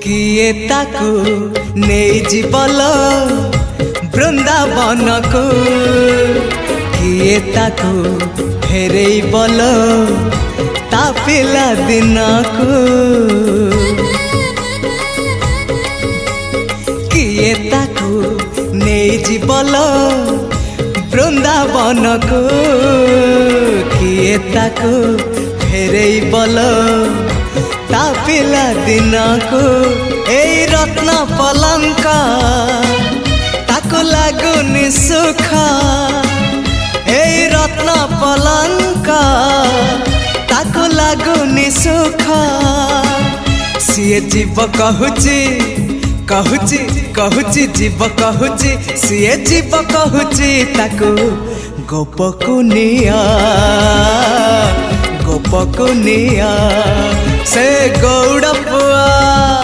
किए ताकू नहीं जीवल बृंदावन को किए ताकू फेरे बल ता पिला दिन को किए ताकू नहीं जीवल बृंदावन को किए ताकू फेरे बल ता पिला दिन को ए रत्न पलंक ताको लागुनी सुख ए रत्न पलंक ताको लागुनी सुख सीए जीव कहूची कहूची कहूची जीव कहूची सीए जीव कहूची ताको गोपकुनिया गोपकुनिया से गौड़ पुआ।